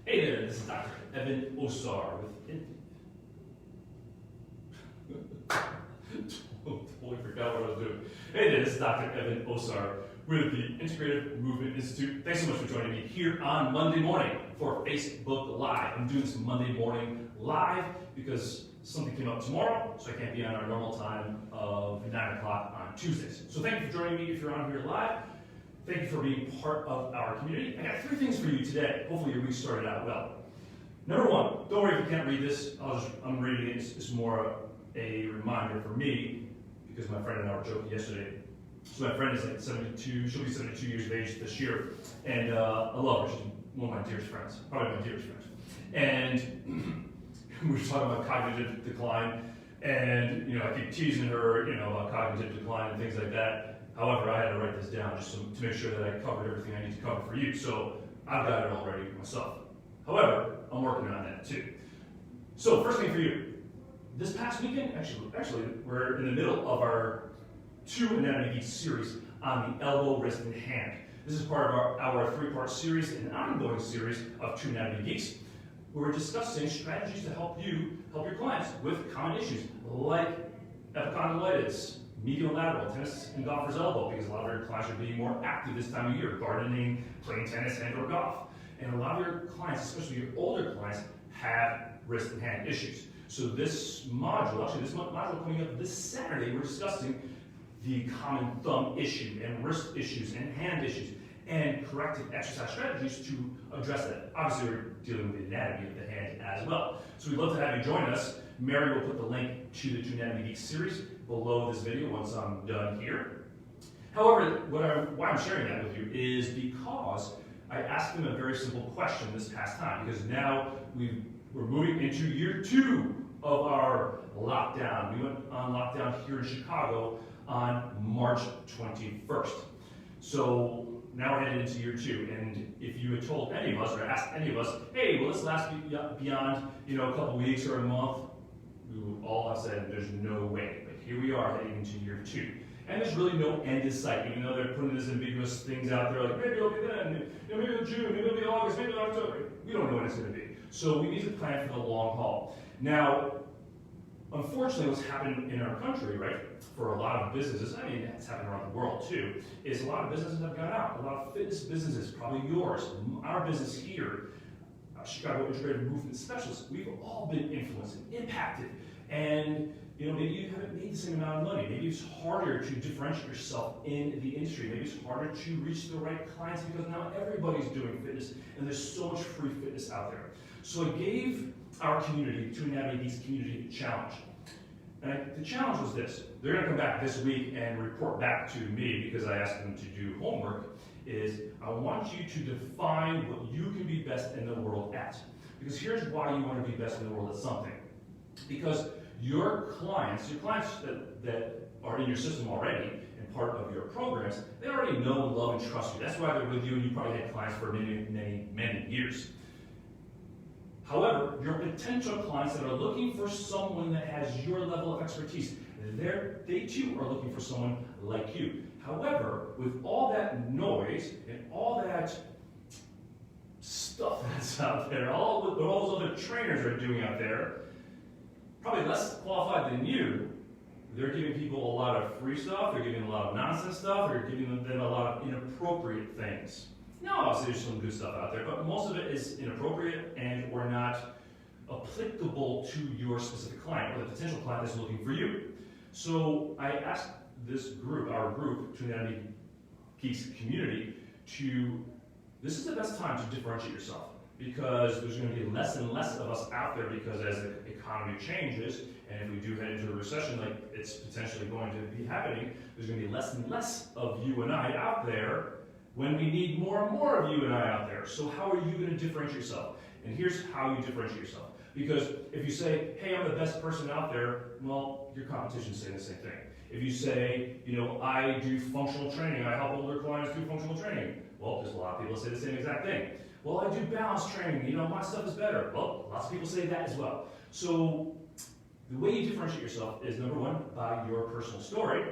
Hey there, this is Dr. Evan Osar with totally forgot what I was doing. Hey there, this is Dr. Evan Osar with the Integrative Movement Institute. Thanks so much for joining me here on Monday morning for Facebook Live. I'm doing this Monday morning live because something came up tomorrow, so I can't be on our normal time of 9 o'clock on Tuesdays. So thank you for joining me if you're on here live. Thank you for being part of our community. I got 3 things for you today. Hopefully your week started out well. Number 1, don't worry if you can't read this. I'm reading it. It's more a reminder for me because my friend and I were joking yesterday. So my friend is like 72. She'll be 72 years of age this year, and I love her. She's one of my dearest friends, probably my dearest friend. And we were talking about cognitive decline, and I keep teasing her, about cognitive decline and things like that. However, I had to write this down just to make sure that I covered everything I need to cover for you. So I've got it all ready myself. However, I'm working on that too. So first thing for you, this past weekend, actually, we're in the middle of our 2 Anatomy Geeks series on the elbow, wrist, and hand. This is part of our 3-part series, an ongoing series of 2 Anatomy Geeks. We're discussing strategies to help your clients with common issues like epicondylitis, medial lateral, tennis and golfer's elbow, because a lot of your clients are being more active this time of year, gardening, playing tennis, and or golf. And a lot of your clients, especially your older clients, have wrist and hand issues. So this module coming up this Saturday, we're discussing the common thumb issue and wrist issues and hand issues and corrective exercise strategies to address that. Obviously, we're dealing with the anatomy of the hand as well. So we'd love to have you join us. Mary will put the link to the 2 Anatomy Geeks series below this video once I'm done here. However, why I'm sharing that with you is because I asked them a very simple question this past time, because now we're moving into year 2 of our lockdown. We went on lockdown here in Chicago on March 21st. So now we're headed into year 2, and if you had told any of us or asked any of us, hey, will this last beyond a couple weeks or a month, we would all have said there's no way. But here we are heading into year 2. And there's really no end in sight, even though they're putting these ambiguous things out there like, maybe it'll be then, maybe it'll be June, maybe it'll be August, maybe it'll be October. We don't know when it's going to be. So we need to plan for the long haul. Now, unfortunately, what's happened in our country, right, for a lot of businesses, I mean, it's happened around the world too, is a lot of businesses have gone out. A lot of fitness businesses, probably yours, our business here, Chicago Integrative Movement Specialists, we've all been influenced and impacted. And maybe you haven't made the same amount of money. Maybe it's harder to differentiate yourself in the industry. Maybe it's harder to reach the right clients because now everybody's doing fitness and there's so much free fitness out there. So I gave our community, 2 Anatomy Geeks community, a challenge. And the challenge was this. They're going to come back this week and report back to me because I asked them to do homework, is I want you to define what you can be best in the world at. Because here's why you want to be best in the world at something. Because your clients that are in your system already and part of your programs, they already know, love, and trust you. That's why they're with you, and you probably had clients for many, many, many years. However, your potential clients that are looking for someone that has your level of expertise, they too are looking for someone like you. However, with all that noise and all that stuff that's out there, all those other trainers are doing out there, probably less qualified than you, they're giving people a lot of free stuff, they're giving a lot of nonsense stuff, they're giving them a lot of inappropriate things. Now, obviously there's some good stuff out there, but most of it is inappropriate and or not applicable to your specific client or the potential client that's looking for you. So I asked this group, our group, 2 Anatomy Geeks community, this is the best time to differentiate yourself, because there's going to be less and less of us out there, because as the economy changes, and if we do head into a recession like it's potentially going to be happening, there's going to be less and less of you and I out there when we need more and more of you and I out there. So how are you going to differentiate yourself? And here's how you differentiate yourself. Because if you say, hey, I'm the best person out there, well, your competition's saying the same thing. If you say, I do functional training, I help older clients do functional training, well, there's a lot of people that say the same exact thing. Well, I do balance training, my stuff is better. Well, lots of people say that as well. So the way you differentiate yourself is, number 1, by your personal story,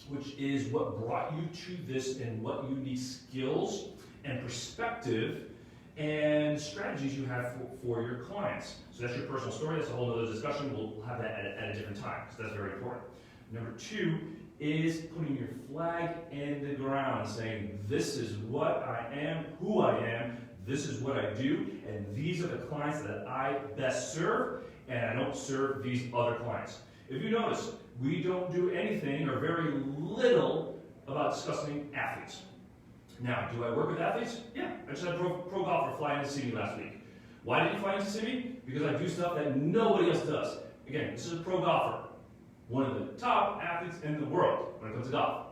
which is what brought you to this and what unique skills and perspective and strategies you have for your clients. So that's your personal story. That's a whole other discussion. We'll have that at a different time, because that's very important. Number two is putting your flag in the ground, saying, this is what I am, who I am, this is what I do, and these are the clients that I best serve, and I don't serve these other clients. If you notice, we don't do anything or very little about discussing athletes. Now, do I work with athletes? Yeah. I just had a pro golfer fly in to see me last week. Why did he fly in to see me? Because I do stuff that nobody else does. Again, this is a pro golfer. One of the top athletes in the world when it comes to golf.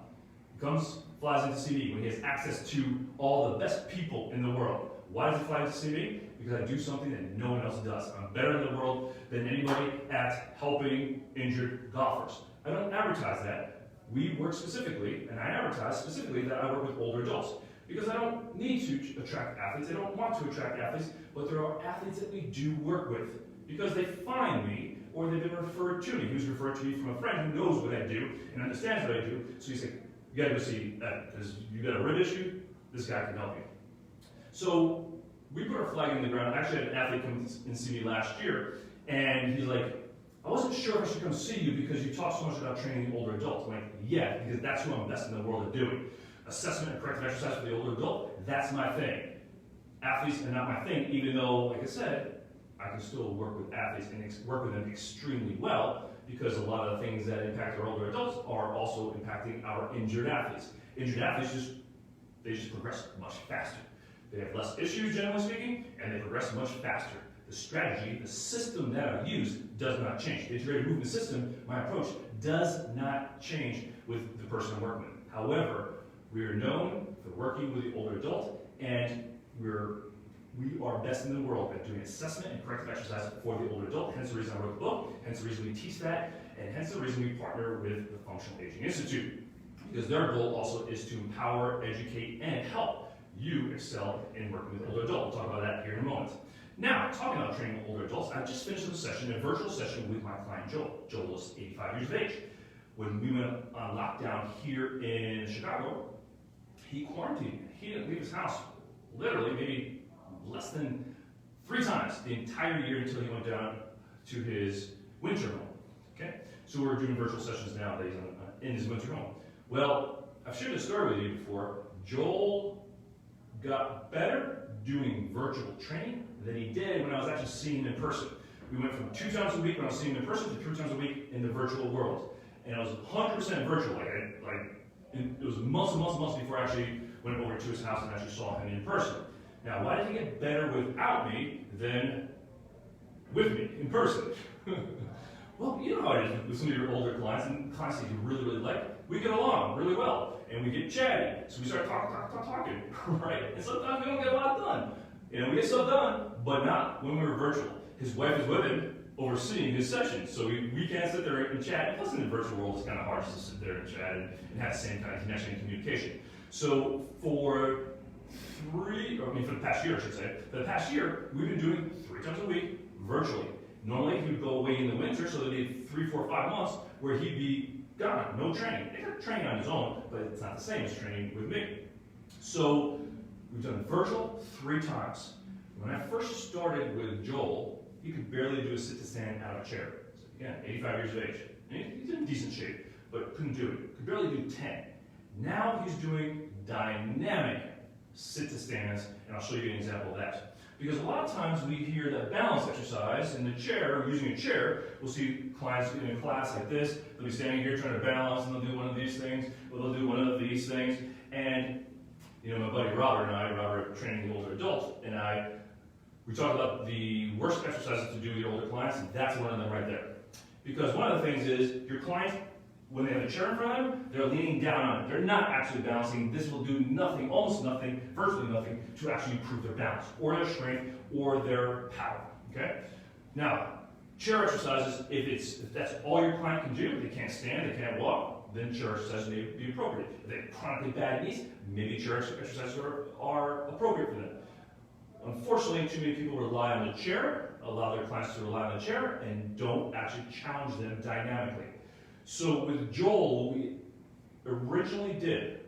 He flies in to see me when he has access to all the best people in the world. Why does he fly in to see me? Because I do something that no one else does. I'm better in the world than anybody at helping injured golfers. I don't advertise that. We work specifically, and I advertise specifically that I work with older adults. Because I don't need to attract athletes, I don't want to attract athletes, but there are athletes that we do work with. Because they find me, or they've been referred to me. He was referred to me from a friend who knows what I do, and understands what I do, so he's like, you gotta go see that, because you got a rib issue, this guy can help you. So, we put our flag in the ground. I actually had an athlete come and see me last year, and he's like, I wasn't sure if I should come see you because you talk so much about training older adults. I'm like, yeah, because that's who I'm best in the world at doing. Assessment and corrective exercise for the older adult, that's my thing. Athletes are not my thing, even though, like I said, I can still work with athletes and work with them extremely well, because a lot of the things that impact our older adults are also impacting our injured athletes. Injured athletes just progress much faster. They have less issues, generally speaking, and they progress much faster. The strategy, the system that I use does not change. The integrated movement system, my approach, does not change with the person I'm working with. However, we are known for working with the older adult, and we are best in the world at doing assessment and corrective exercise for the older adult. Hence the reason I wrote the book, hence the reason we teach that, and hence the reason we partner with the Functional Aging Institute. Because their goal also is to empower, educate, and help you excel in working with older adults. We'll talk about that here in a moment. Now, talking about training older adults, I just finished a session, a virtual session with my client Joel. Joel is 85 years of age. When we went on lockdown here in Chicago, he quarantined. He didn't leave his house literally maybe less than 3 times the entire year until he went down to his winter home. Okay? So we're doing virtual sessions nowadays in his winter home. Well, I've shared this story with you before. Joel got better doing virtual training than he did when I was actually seeing him in person. We went from 2 times a week when I was seeing him in person to 3 times a week in the virtual world. And it was 100% virtual. It was months and months and months before I actually went over to his house and actually saw him in person. Now, why did he get better without me than with me in person? Well, you know how it is with some of your older clients and clients that you really, really like. We get along really well, and we get chatty. So we start talking, right? And sometimes we don't get a lot done. We get stuff done, but not when we were virtual. His wife is with him, overseeing his session, so we can't sit there and chat. And plus, in the virtual world, it's kind of hard to sit there and chat and have the same kind of connection and communication. So for the past year, I should say, for the past year, we've been doing 3 times a week virtually. Normally, he would go away in the winter, so there'd be 3, 4, 5 months where he'd be gone, no training. He got training on his own, but it's not the same as training with me. So we've done virtual 3 times. When I first started with Joel, he could barely do a sit-to-stand out of a chair. So again, 85 years of age. And he's in decent shape, but couldn't do it. Could barely do 10. Now he's doing dynamic sit-to-stands, and I'll show you an example of that. Because a lot of times we hear that balance exercise in the chair, using a chair. We'll see clients in a class like this. They'll be standing here trying to balance, and they'll do one of these things, or they'll do one of these things. And my buddy Robert training the older adults, and we talked about the worst exercises to do with your older clients, and that's one of them right there. Because one of the things is your client, when they have a chair in front of them, they're leaning down on it. They're not actually balancing. This will do nothing, almost nothing, virtually nothing, to actually improve their balance, or their strength, or their power. Okay? Now, chair exercises, if that's all your client can do, they can't stand, they can't walk, then chair exercises may be appropriate. If they have chronically bad knees, maybe chair exercises are appropriate for them. Unfortunately, too many people rely on the chair, allow their clients to rely on the chair, and don't actually challenge them dynamically. So with Joel, what we originally did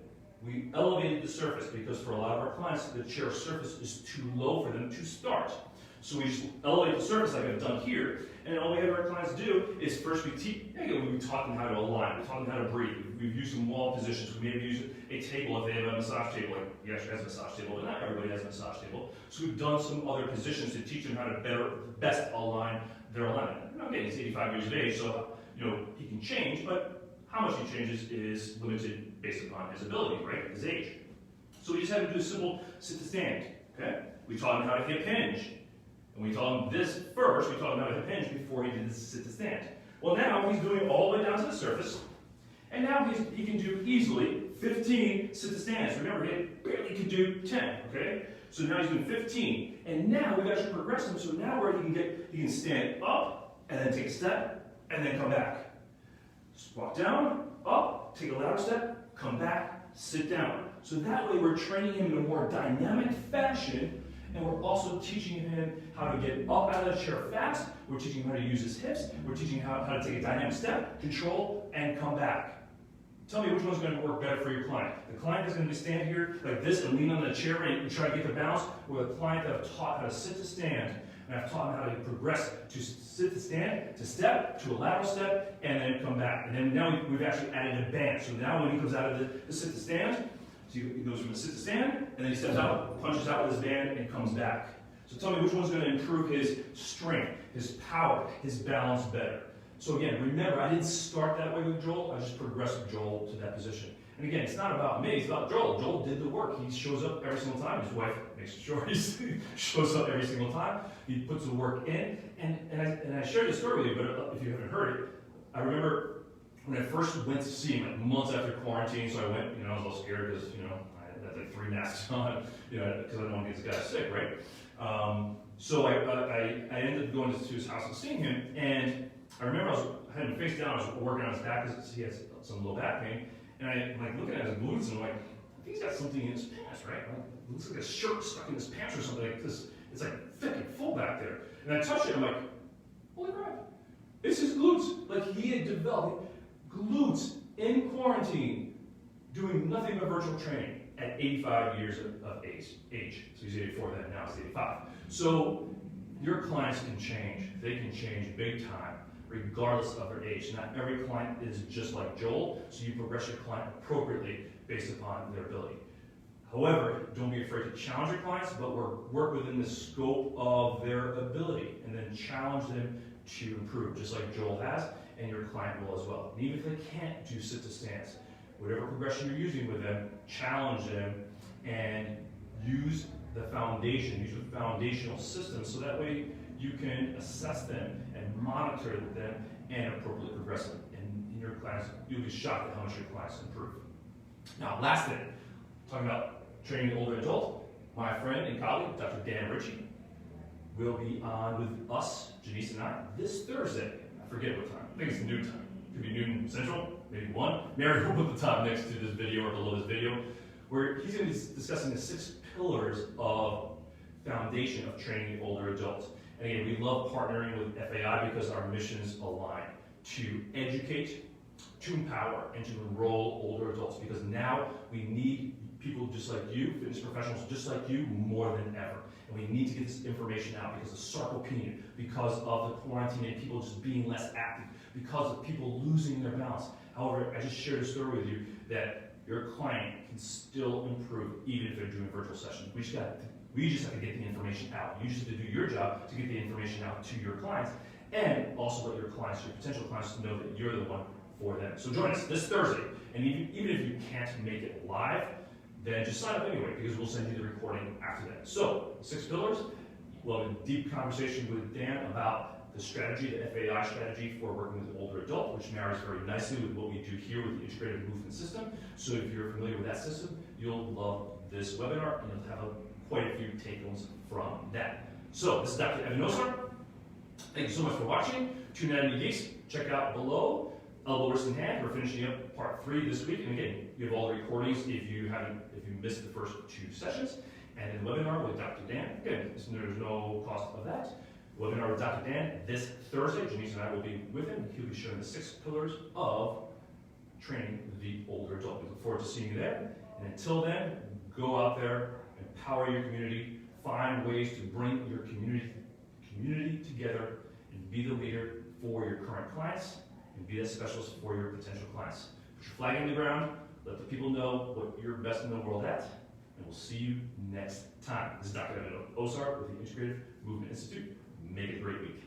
We elevated the surface because for a lot of our clients, the chair surface is too low for them to start. So we just elevate the surface like I've done here, and all we have our clients do is first we taught them how to align, we taught them how to breathe, we've used some wall positions, we maybe use a table if they have a massage table, like he actually has a massage table, but not everybody has a massage table. So we've done some other positions to teach them how to best align their alignment. Now again, he's 85 years of age, so he can change, but how much he changes is limited based upon his ability, right? His age. So we just had him do a simple sit to stand, okay? We taught him how to hip hinge. And we taught him this first, we taught him how to hip hinge before he did the sit to stand. Well, now he's doing it all the way down to the surface, and now he can do easily 15 sit to stands. Remember, he barely could do 10, okay? So now he's doing 15, and now we've actually progressed him, so now where he can stand up, and then take a step, and then come back. Just walk down, up, take a lateral step, come back, sit down. So that way we're training him in a more dynamic fashion, and we're also teaching him how to get up out of the chair fast. We're teaching him how to use his hips. We're teaching him how to take a dynamic step, control, and come back. Tell me which one's going to work better for your client. The client that's going to stand here like this and lean on the chair and try to get the balance, or the client that I've taught how to sit to stand, and I've taught him how to progress to sit to stand, to step, to a lateral step, and then come back. And then now we've actually added a band. So now when he comes out of the sit to stand, so he goes from the sit to stand, and then he steps out, punches out with his band, and comes back. So tell me which one's going to improve his strength, his power, his balance better. So again, remember, I didn't start that way with Joel. I just progressed Joel to that position. And again, it's not about me, it's about Joel. Joel did the work. He shows up every single time. His wife makes sure he shows up every single time. He puts the work in. And I shared this story with you, but if you haven't heard it, I remember when I first went to see him, like months after quarantine, so I went, I was a little scared because, I had like 3 masks on, because I don't want to get this guy sick, right? So I ended up going to his house and seeing him, and I remember I had him face down, I was working on his back because he has some low back pain, and I'm like looking at his glutes, and I'm like, I think he's got something in his pants, right? It looks like a shirt stuck in his pants or something like this. It's like thick and full back there. And I touched it, I'm like, holy crap, it's his glutes. Like he had developed glutes in quarantine, doing nothing but virtual training at 85 years of age. So he's 84 then, now he's 85. So your clients can change. They can change big time, regardless of their age. Not every client is just like Joel, so you progress your client appropriately based upon their ability. However, don't be afraid to challenge your clients, but work within the scope of their ability, and then challenge them to improve, just like Joel has, and your client will as well. And even if they can't do sit to stands, whatever progression you're using with them, challenge them and use the foundational system so that way you can assess them and monitor them and appropriately progress them. And in your clients, you'll be shocked at how much your clients improve. Now, last thing, talking about training the older adult, my friend and colleague, Dr. Dan Ritchie, will be on with us, Janice and I, this Thursday. I forget what time. I think it's noon time. Could be noon central, maybe 1. Mary will put the time next to this video or below this video, where he's going to be discussing the 6 pillars of foundation of training the older adults. And again, we love partnering with FAI because our missions align to educate, to empower, and to enroll older adults, because now we need people just like you, fitness professionals just like you, more than ever. And we need to get this information out because of sarcopenia, because of the quarantine and people just being less active, because of people losing their balance. However, I just shared a story with you that your client can still improve even if they're doing virtual sessions. We just have to get the information out. You just have to do your job to get the information out to your clients, and also let your clients, your potential clients, know that you're the one for them. So join us this Thursday, and even if you can't make it live, then just sign up anyway, because we'll send you the recording after that. So, 6 pillars. We'll have a deep conversation with Dan about the strategy, the FAI strategy for working with older adult, which marries very nicely with what we do here with the integrated movement system. So if you're familiar with that system, you'll love this webinar, and you'll have quite a few take-homes from that. So, this is Dr. Evan Osar. Thank you so much for watching. Tune in to Geese. Check out below. Elbow, wrist, and hand. We're finishing up part 3 this week, and again, you have all the recordings if you missed the first 2 sessions. And then webinar with Dr. Dan. Again, there's no cost of that. Webinar with Dr. Dan this Thursday. Janice and I will be with him. He'll be sharing the 6 pillars of training the older adult. We look forward to seeing you there. And And until then, go out there, empower your community, find ways to bring your community together, and be the leader for your current clients, and be that specialist for your potential clients. Put your flag in the ground, let the people know what you're best in the world at, and we'll see you next time. This is Dr. Evan Osar with the Integrative Movement Institute. Make it a great week.